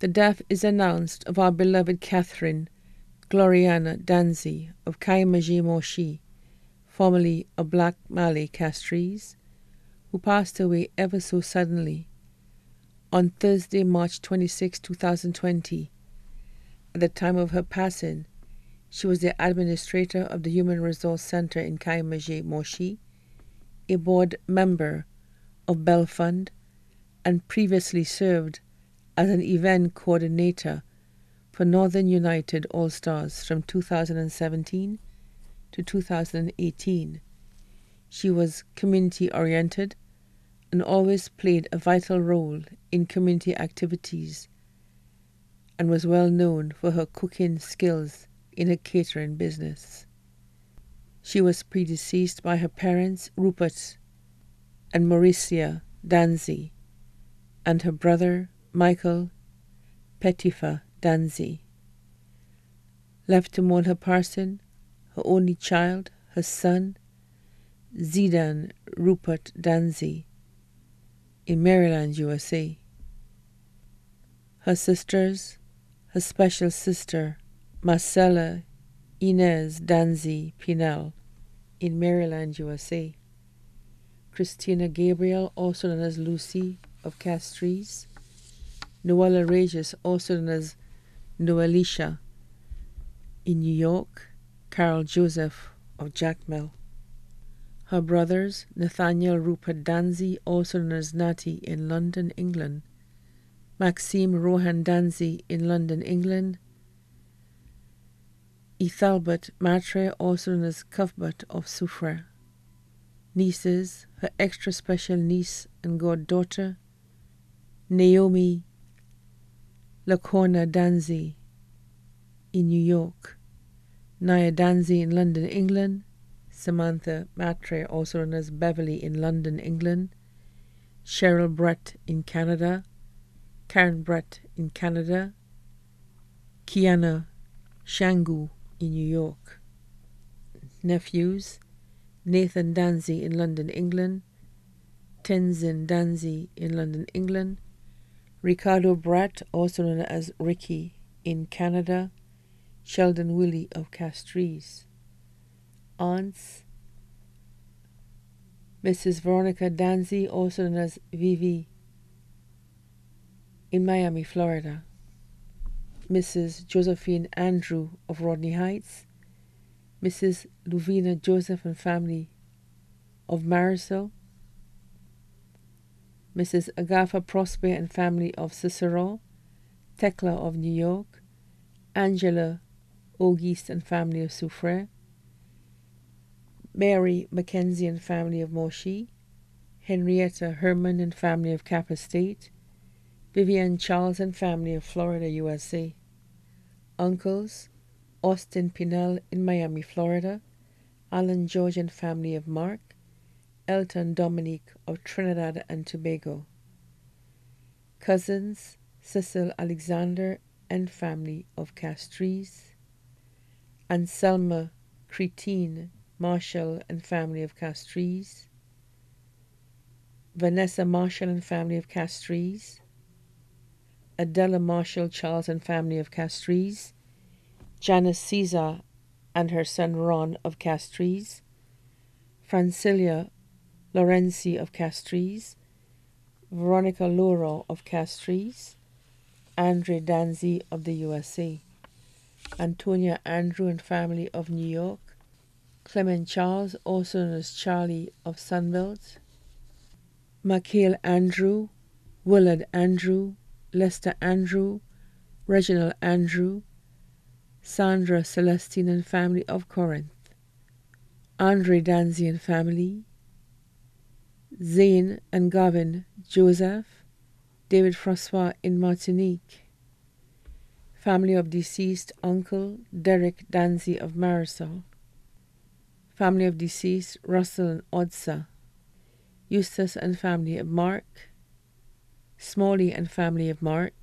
The death is announced of our beloved Catherine, Glorianna Danzie of Caye, Monchy, formerly of Black Mallee Castries, who passed away ever so suddenly on Thursday, March 26, 2020. At the time of her passing, she was the administrator of the Human Resource Center in Caye, Monchy, a board member of Bell Fund, and previously served as an event coordinator for Northern United All-Stars from 2017 to 2018. She was community-oriented and always played a vital role in community activities and was well known for her cooking skills in her catering business. She was predeceased by her parents, Rupert and Marcella Danzie, and her brother, Michael Pettifer Danzie. Left to mourn her passing, her only child, her son, Zidane Rupert Danzie, in Maryland, USA. Her sisters, her special sister, Marcella Inez Danzie Pinel, in Maryland, USA. Christina Gabriel, also known as Lucy of Castries. Noella Regis, also known as Noelisha, in New York. Carol Joseph of Jackmel. Her brothers, Nathaniel Rupert Danzie, also known as Natty, in London, England. Maxime Rohan Danzie, in London, England. Ethelbert Matre, also known as Cuthbert of Soufriere. Nieces, her extra special niece and goddaughter, Naomi Lacorna Danzie, in New York. Naya Danzie, in London, England. Samantha Matre, also known as Beverly, in London, England. Cheryl Brett, in Canada. Karen Brett, in Canada. Kiana Shangu, in New York. Nephews, Nathan Danzie, in London, England. Tenzin Danzie, in London, England. Ricardo Brett, also known as Ricky, in Canada. Sheldon Willie of Castries. Aunts, Mrs. Veronica Danzie, also known as Vivi, in Miami, Florida. Mrs. Josephine Andrew of Rodney Heights. Mrs. Luvina Joseph and family of Marisol. Mrs. Agatha Prosper and family of Cicero. Tekla of New York. Angela Auguste and family of Soufriere. Mary Mackenzie and family of Monchy. Henrietta Herman and family of Kappa State. Vivian Charles and family of Florida, USA. Uncles, Austin Pinel in Miami, Florida. Allan George and family of Marc. Elton Dominique of Trinidad and Tobago. Cousins, Cecil Alexander and family of Castries. Anselma Cretine Marshall and family of Castries. Vanessa Marshall and family of Castries. Adela Marshall Charles and family of Castries. Janice Caesar and her son Ron of Castries. Francilia Lorenzi of Castries. Veronica Lauro of Castries. Andre Danzie of the USA. Antonia Andrew and family of New York. Clement Charles, also known as Charlie of Sunbelt. Michael Andrew, Willard Andrew, Lester Andrew, Reginald Andrew, Sandra Celestine and family of Corinth. Andre Danzie and family. Zane and Gavin Joseph. David Francois in Martinique. Family of deceased uncle Derek Danzie of Marisol. Family of deceased Russell and Odsa. Eustace and family of Marc. Smallie and family of Marc.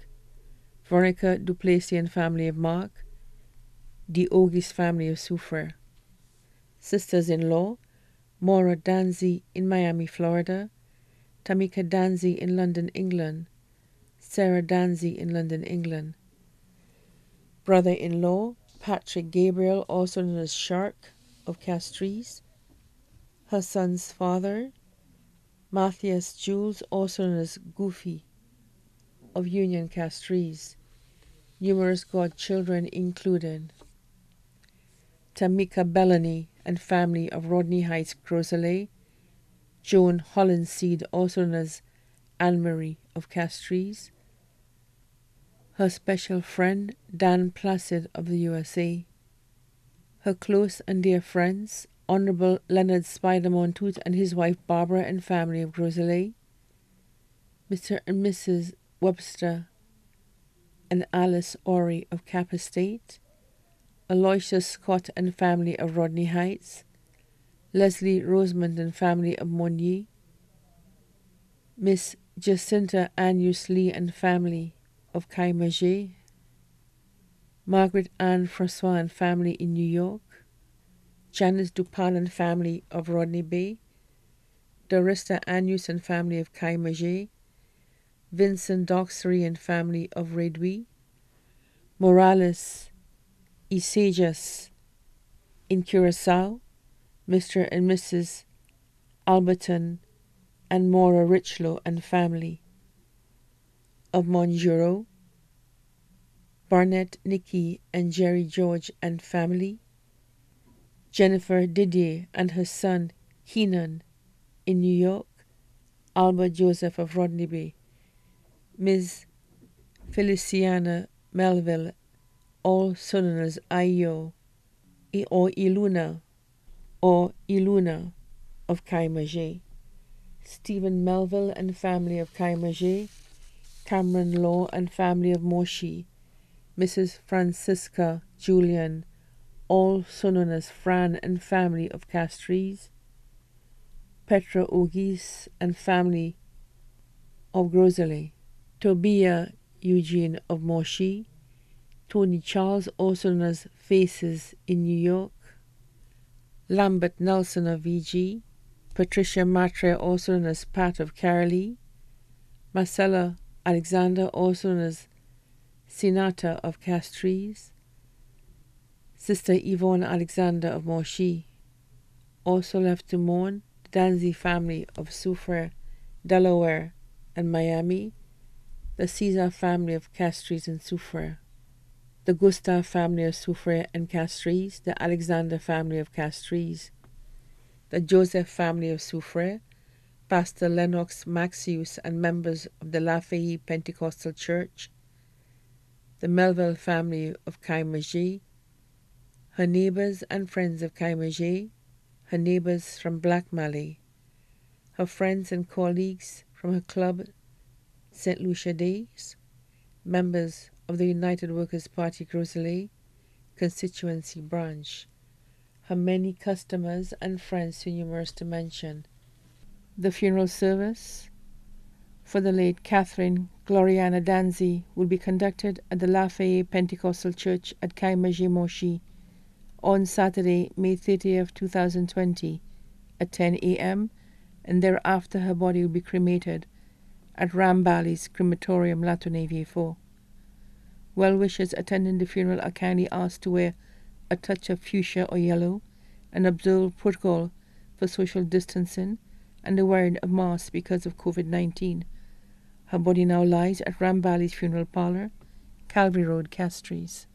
Veronica Duplessis and family of Marc. De Auguste family of Soufriere. Sisters-in-law Maura Danzie in Miami, Florida. Tamika Danzie in London, England. Sarah Danzie in London, England. Brother-in-law, Patrick Gabriel, also known as Shark of Castries. Her son's father, Matthias Jules, also known as Goofy of Union Castries. Numerous godchildren included Tamika Bellany and family of Rodney Heights, Groselet. Joan Hollinseed, also known as Anne-Marie of Castries. Her special friend, Dan Placid of the USA. Her close and dear friends, Honorable Leonard Spider Montoot and his wife Barbara and family of Groselet. Mr. and Mrs. Webster and Alice Ory of Cap Estate. Aloysius Scott and family of Rodney Heights. Leslie Rosemond and family of Monier. Miss Jacinta Annius Lee and family of Caye, Mange. Margaret Ann Francois and family in New York. Janice Dupin and family of Rodney Bay. Dorista Annius and family of Caye, Mange. Vincent Doxery and family of Redwy. Morales Isajas in Curacao. Mr. and Mrs. Alberton and Maura Richlow and family of Monjuro. Barnette, Nikki and Jerry George and family. Jennifer Didier and her son Keenan in New York. Albert Joseph of Rodney Bay. Ms. Feliciana Melville, also known as Ayo or Iluna of Caye, Mange. Stephen Melville and family of Caye, Mange. Cameron Law and family of Monchy. Mrs. Francisca Julian, also known as Fran and family of Castries. Petra Ogis and family of Groselet. Tobia Eugene of Monchy. Tony Charles, also known as Faces in New York. Lambert Nelson of VG. Patricia Matre, also known as Pat of Carolee. Marcella Alexander, also known as Cinata of Castries. Sister Yvonne Alexander of Monchy. Also left to mourn the Danzie family of Soufriere, Delaware and Miami. The Caesar family of Castries and Soufriere. The Gustave family of Soufriere and Castries. The Alexander family of Castries. The Joseph family of Soufriere. Pastor Lennox Maxius and members of the Lafayette Pentecostal Church. The Melville family of Caye, Mange. Her neighbors and friends of Caye, Mange. Her neighbors from Black Mallee. Her friends and colleagues from her club, St. Lucia Days. Members of the United Workers' Party Groselet constituency branch. Her many customers and friends too numerous to mention. The funeral service for the late Catherine Glorianna Danzie will be conducted at the Lafayette Pentecostal Church at Caye, Monchy on Saturday, May 30th, 2020 at 10 a.m. and thereafter her body will be cremated at Rambally's Crematorium, La Tonavie 4. Well-wishers attending the funeral are kindly asked to wear a touch of fuchsia or yellow and observe protocol for social distancing and the wearing of masks because of COVID-19. Her body now lies at Rambally's Funeral Parlour, Calvary Road, Castries.